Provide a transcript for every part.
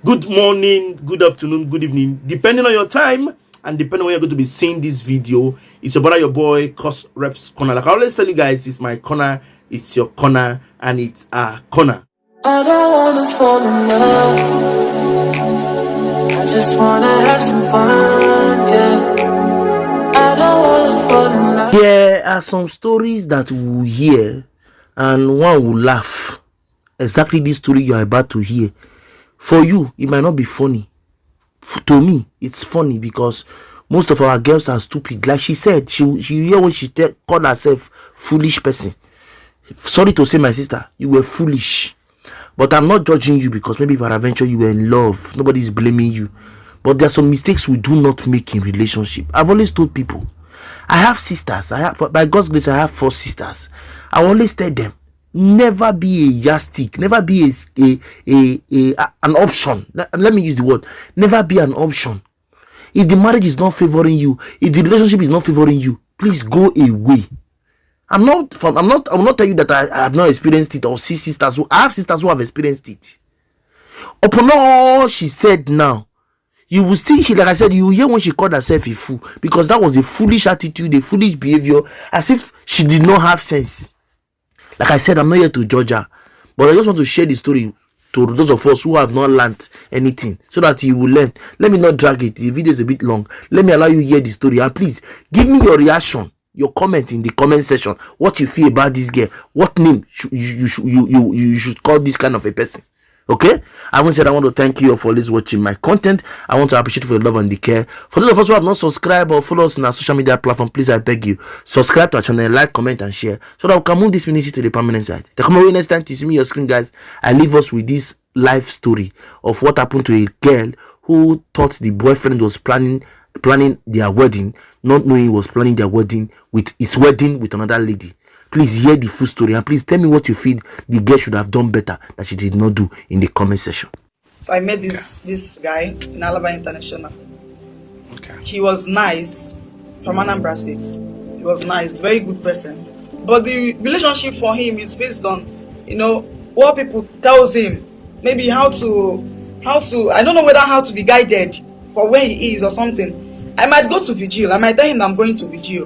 Good morning, good afternoon, good evening, depending on your time and depending on when you're going to be seeing this video. It's your brother, your boy, courserepscorner. Like I always tell you guys, it's my corner, it's your corner, and it's our corner. I don't wanna fall in love. I just wanna have some fun, yeah. I don't wanna fall in love. There are some stories that we will hear and one will laugh. Exactly this story you are about to hear. For you, it might not be funny. To me, it's funny because most of our girls are stupid. Like she said, she hear when she called herself foolish person. Sorry to say, my sister, you were foolish. But I'm not judging you because maybe peradventure you were in love. Nobody is blaming you. But there are some mistakes we do not make in relationship. I've always told people, I have sisters. By God's grace, I have 4 sisters. I always tell them, never be a yardstick, never be an option. Let me use the word, never be an option. If the marriage is not favoring you, if the relationship is not favoring you, please go away. I will not tell you that I have not experienced it or see sisters I have sisters who have experienced it. Upon all she said now, you will still hear, like I said, you will hear when she called herself a fool, because that was a foolish attitude, a foolish behavior, as if she did not have sense. Like I said, I'm not here to judge her, but I just want to share the story to those of us who have not learned anything, so that you will learn. Let me not drag it. The video is a bit long. Let me allow you hear the story, and please give me your reaction, your comment in the comment section. What you feel about this girl? What name you should call this kind of a person? Okay, I want to thank you all for always watching my content. I want to appreciate you for your love and the care. For those of us who have not subscribed or follow us on our social media platform, please, I beg you, subscribe to our channel, like, comment, and share, so that we can move this ministry to the permanent side. The coming next time to see me your screen, guys, I leave us with this life story of what happened to a girl who thought the boyfriend was planning their wedding, not knowing he was planning their wedding with another lady. Please hear the full story, and please tell me what you feel the girl should have done better that she did not do in the comment section. So I met this guy in Alaba International. Okay. He was nice, from Anambra State. He was nice, very good person. But the relationship for him is based on, what people tells him, maybe how to I don't know whether how to be guided for where he is or something. I might go to vigil. I might tell him that I'm going to vigil.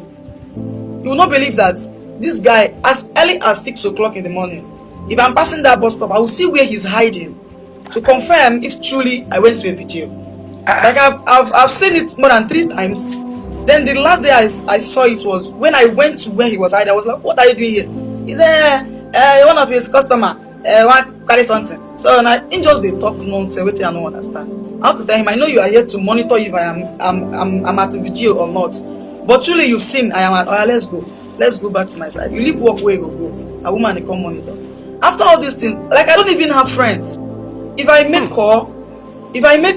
You will not believe that this guy, as early as 6 o'clock in the morning, if I'm passing that bus stop, I will see where he's hiding to confirm if truly I went to a vigil. Like I've seen it more than 3 times. Then the last day I saw it was when I went to where he was hiding. I was like, what are you doing here? He said, one of his customer want to carry something. So in just they talk nonsense, which I don't understand. I have to tell him, I know you are here to monitor if I'm at a vigil or not. But truly you've seen I am at, let's go back to my side. You leave work where you go. A woman they come monitor. After all these things, like I don't even have friends. If I make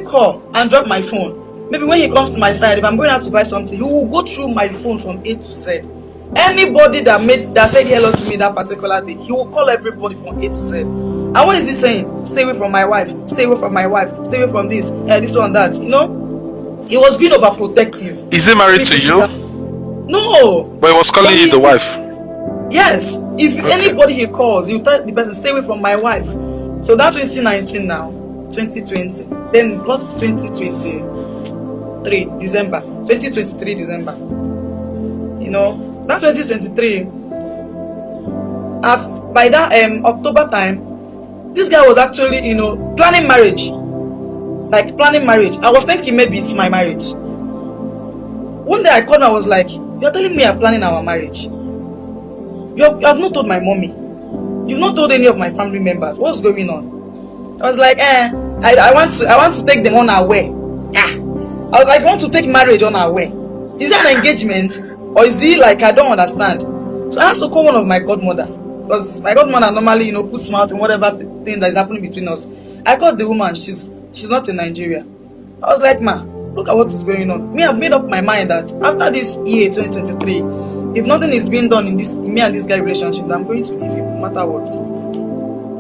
call and drop my phone, maybe when he comes to my side, if I'm going out to buy something, he will go through my phone from A to Z. Anybody that said hello to me that particular day, he will call everybody from A to Z. And what is he saying? Stay away from my wife. Stay away from my wife. Stay away from this, this one, that. He was being overprotective. Is he married to you? No. But he was calling you the wife. Yes. If anybody he calls, you tell the person, stay away from my wife. So that's 2019 now. 2020. Then got to 2023 December. 2023 December. That's 2023. By that October time, this guy was actually, planning marriage. Like planning marriage. I was thinking maybe it's my marriage. One day I called him, I was like, you're telling me you're planning our marriage. You have not told my mommy. You've not told any of my family members. What's going on? I was like, I want to take them on our way. Yeah. I was like, I want to take marriage on our way. Is it an engagement? Or is he like, I don't understand? So I had to call one of my godmother. Because my godmother normally, puts mouth in whatever thing that is happening between us. I called the woman, she's not in Nigeria. I was like, ma, look at what is going on. I've made up my mind that after this year 2023, if nothing is being done in me and this guy relationship, I'm going to leave him no matter what.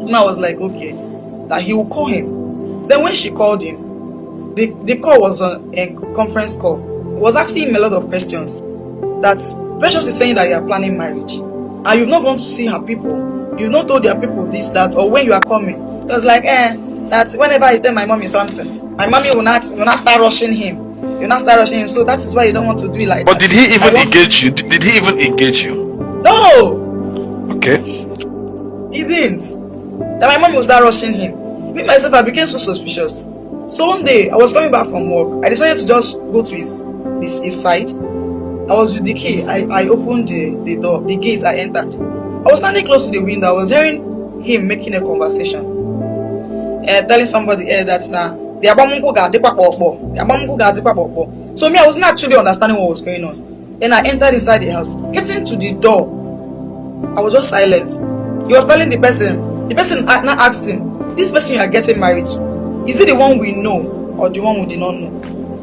And I was like, okay, that he will call him. Then when she called him, the call was a conference call. It was asking him a lot of questions. That Precious is saying that you are planning marriage, and you've not gone to see her people. You've not told your people this, that, or when you are coming. It was like, that that whenever I tell my mommy something, my mommy will not start rushing him. You not start rushing him. So that is why you don't want to do it like But that. did he even engage you? Did he even engage you? No, Okay. he didn't. Then my mom will start rushing him. Me myself, I became so suspicious. So one day I was coming back from work. I decided to just go to his side. I was with the key. I opened the door, the gate. I entered. I was standing close to the window. I was hearing him making a conversation, telling somebody that now the abamunku ga de papo. So me, I was not actually understanding what was going on. Then I entered inside the house. Getting to the door, I was just silent. He was telling the person now asked him, this person you are getting married to, is it the one we know or the one we did not know?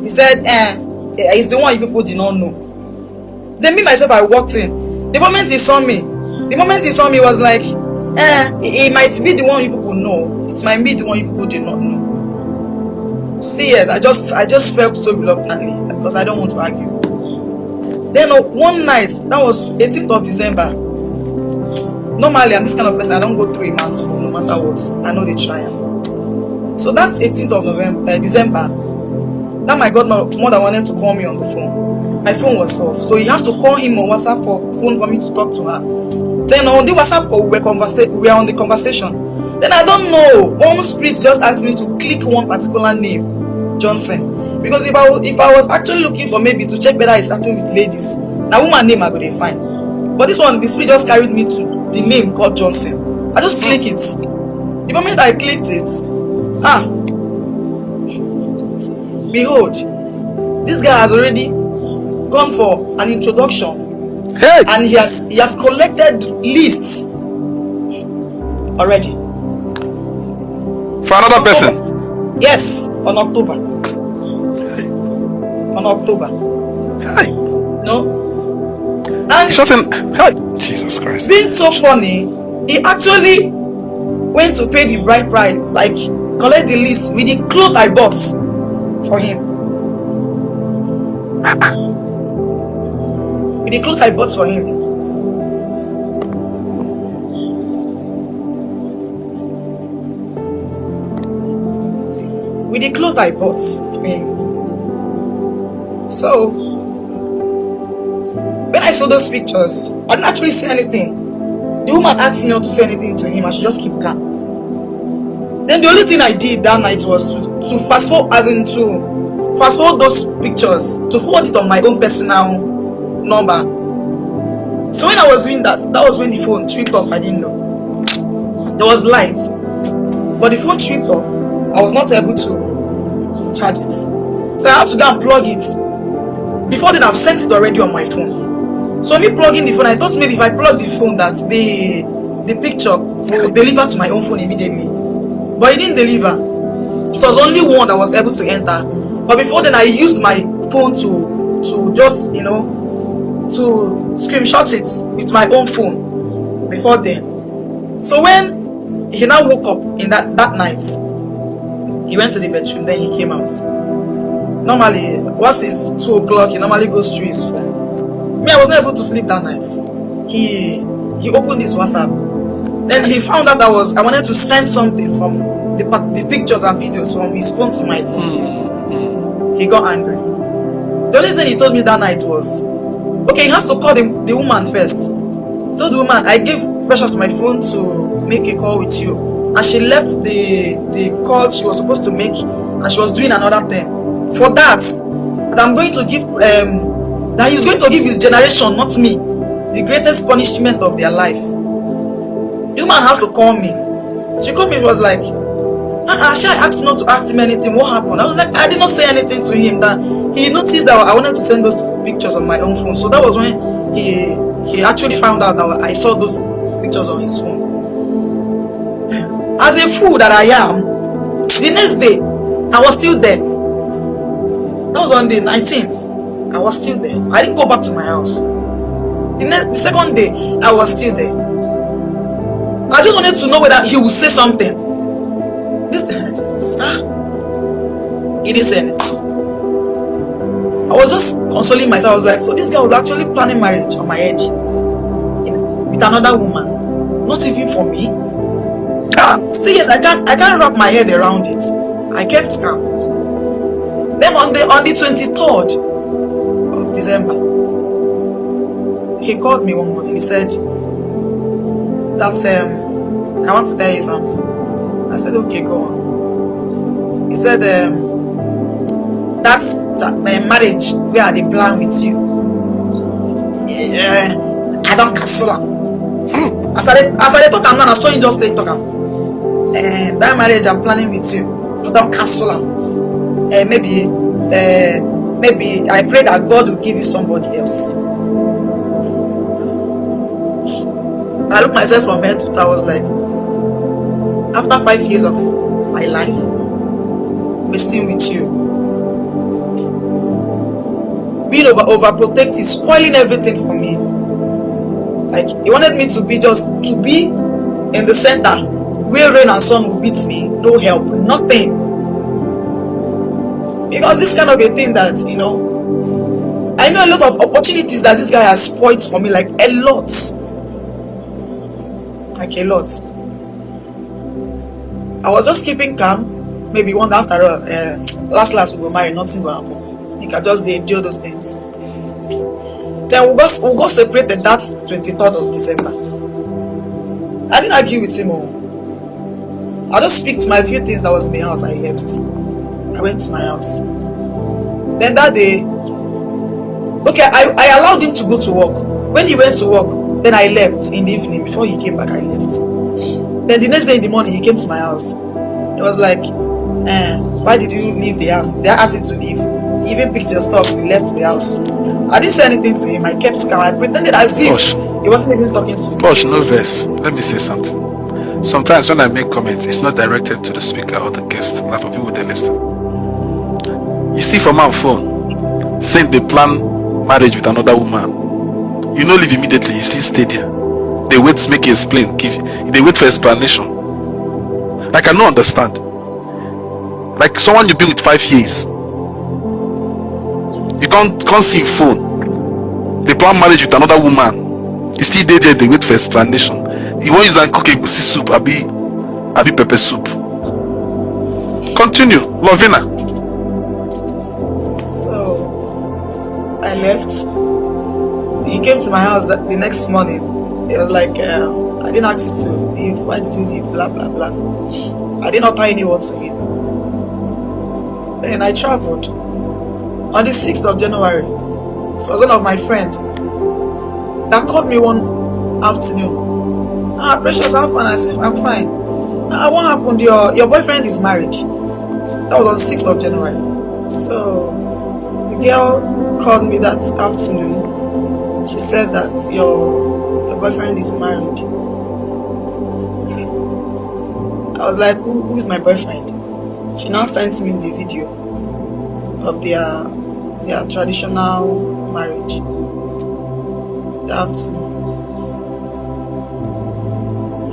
He said, it's the one you people did not know. Then me myself, I walked in. The moment he saw me was like, it might be the one you people know. It might be the one you people did not know. See, I just felt so reluctantly because I don't want to argue. Then one night, that was 18th of December. Normally, I'm this kind of person. I don't go 3 months for no matter what. I know they try. So that's 18th of December. That my godmother wanted to call me on the phone. My phone was off, so he has to call him on WhatsApp phone for me to talk to her. Then on the WhatsApp call, we were on the conversation. Then I don't know, one spirit just asked me to click one particular name, Johnson. Because if I was actually looking for maybe to check whether it's starting with ladies, now woman name I go dey find. But this one, the spirit just carried me to the name called Johnson. I just click it. The moment I clicked it, behold, this guy has already gone for an introduction. Hey. And he has collected lists already. For another person? Yes, on October. On October. Hey. No? And It's just hey, Jesus Christ. being so funny, he actually went to pay the bride price, like collect the list with the clothes I bought for him. With the clothes I bought for him. With the clothes I bought for him. So when I saw those pictures, I didn't actually say anything. The woman asked me not to say anything to him. I should just keep calm. Then the only thing I did that night was to fast forward those pictures, to forward it on my own personal number. So when I was doing that was when the phone tripped off. I didn't know. There was light, but the phone tripped off. I was not able to charge it. So I have to go and plug it. Before then, I've sent it already on my phone. So me plugging the phone, I thought maybe if I plug the phone that the picture will deliver to my own phone immediately. But it didn't deliver. It was only one that was able to enter. But before then, I used my phone to just, to screenshot it with my own phone. Before then. So when he now woke up in that night, he went to the bedroom, then he came out. Normally, once it's 2 o'clock, he normally goes through his phone. Me, I was not able to sleep that night. He opened his WhatsApp. Then he found out I wanted to send something from the pictures and videos from his phone to my phone. He got angry. The only thing he told me that night was, okay, he has to call the woman first. He told the woman, I gave Precious my phone to make a call with you. And she left the call she was supposed to make, and she was doing another thing. For that I'm going to give that he's going to give his generation, not me, the greatest punishment of their life. The woman has to call me. She called me, it was like, she asked you not to ask him anything. What happened? I was like, I did not say anything to him. That he noticed that I wanted to send those pictures on my own phone. So that was when he actually found out that I saw those pictures on his phone. As a fool that I am, the next day I was still there. That was on the 19th. I was still there. I didn't go back to my house. The second day, I was still there. I just wanted to know whether he would say something. This time, he didn't say anything. I was just consoling myself. I was like, so this guy was actually planning marriage on my head with another woman, not even for me. Still yet, I can't wrap my head around it. I kept calm. Then on the 23rd of December, he called me one morning. He said, "That's I want to tell you something." I said, "Okay, go on." He said, "That's my marriage where they plan with you. Yeah, I don't cancel am." As I talk, I'm not. I saw you just talk. That marriage I'm planning with you, I don't cancel am. Maybe I pray that God will give you somebody else. I looked myself from head to toe. I was like, after 5 years of my life, wasting with you, being overprotective, spoiling everything for me. Like, he wanted me to be in the center where rain and sun will beat me, no help, nothing. Because this kind of a thing that, I know a lot of opportunities that this guy has spoiled for me, like a lot. Like a lot. I was just keeping calm. Maybe one after all, last we will marry, nothing will happen. I think I just endure those things. Then we got separated that 23rd of December. I didn't argue with him. I just picked my few things that was in the house. I left. I went to my house. Then that day, okay, I allowed him to go to work. When he went to work, then I left in the evening. Before he came back, I left. Then the next day in the morning, he came to my house. It was like, why did you leave the house? They asked you to leave. He even picked your stuff, so he left the house. I didn't say anything to him. I kept calm. I pretended as if he wasn't even talking to me. Posh, no verse. Let me say something. Sometimes when I make comments, it's not directed to the speaker or the guest, like for people that listen. You see from my phone, saying they plan marriage with another woman. You don't leave immediately, you still stay there. They wait to make you explain, they wait for explanation. Like, I don't understand. Like someone you've been with 5 years. You can't see phone. They plan marriage with another woman. You still there, they wait for explanation. You want to use and cook a soup, abi pepper soup. Continue, Lovina. So I left. He came to my house the next morning. He was like, I didn't ask you to leave. Why did you leave? Blah blah blah. I did not tie anyone to him. Then I traveled on the 6th of January. So it was one of my friends that called me one afternoon. Precious, how fun? I said, I'm fine. What happened? Your boyfriend is married. That was on 6th of January. So the girl called me that afternoon. She said that your boyfriend is married. I was like, who is my boyfriend? She now sent me the video of their traditional marriage. The afternoon.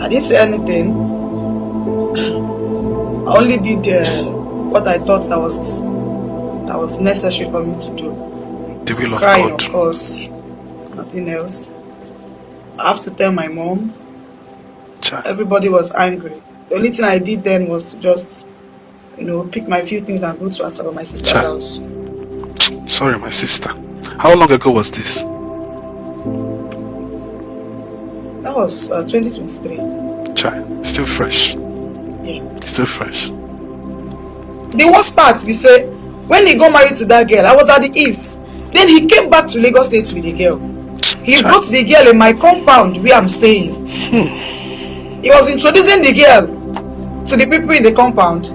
I didn't say anything. I only did what I thought that was necessary for me to do. The will of Crying, God. of course. Nothing else. I have to tell my mom. Everybody was angry. The only thing I did then was to just, pick my few things and go to Asaba, my sister's house. Sorry, my sister. How long ago was this? That was 2023. Still fresh. Yeah. Still fresh. The worst part, we say, when he got married to that girl, I was at the east. Then he came back to Lagos State with the girl. He brought the girl in my compound where I'm staying. He was introducing the girl to the people in the compound.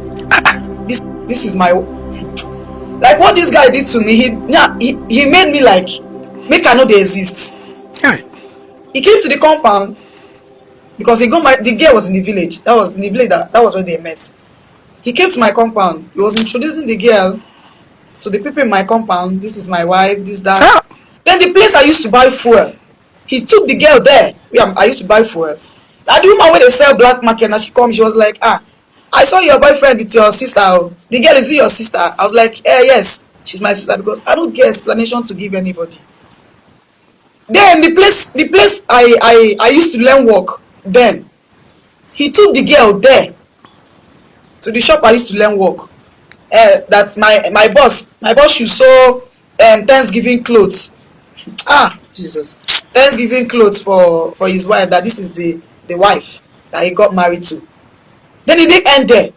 This is my... Like what this guy did to me, he made me like, make I know they exist. He came to the compound because the girl was in the village. That was in the village, that was where they met. He came to my compound. He was introducing the girl to the people in my compound. This is my wife, this, that. Then the place I used to buy fuel, he took the girl there. I used to buy fuel. Now the woman where they sell black market, and she come, she was like, I saw your boyfriend with your sister. The girl, is it your sister? I was like, yes, she's my sister, because I don't get explanation to give anybody. Then the place I used to learn work, then He took the girl there to the shop I used to learn work. That's my boss. My boss should sew Thanksgiving clothes. Ah, Jesus. Thanksgiving clothes for his wife, that this is the wife that he got married to. Then he didn't end there.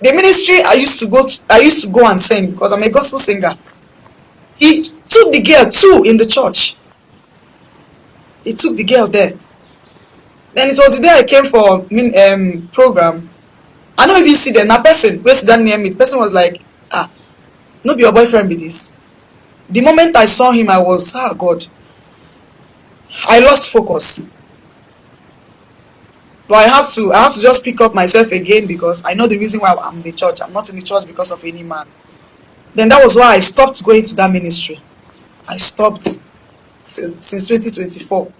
The ministry I used to go and sing, because I'm a gospel singer. He took the girl too in the church. He took the girl there. Then it was the day I came for program. I don't even see them. That person who sit down near me, the person was like, ah, no be your boyfriend be this. The moment I saw him, I was, God. I lost focus. But I have to just pick up myself again, because I know the reason why I'm in the church. I'm not in the church because of any man. Then that was why I stopped going to that ministry. I stopped since 2024.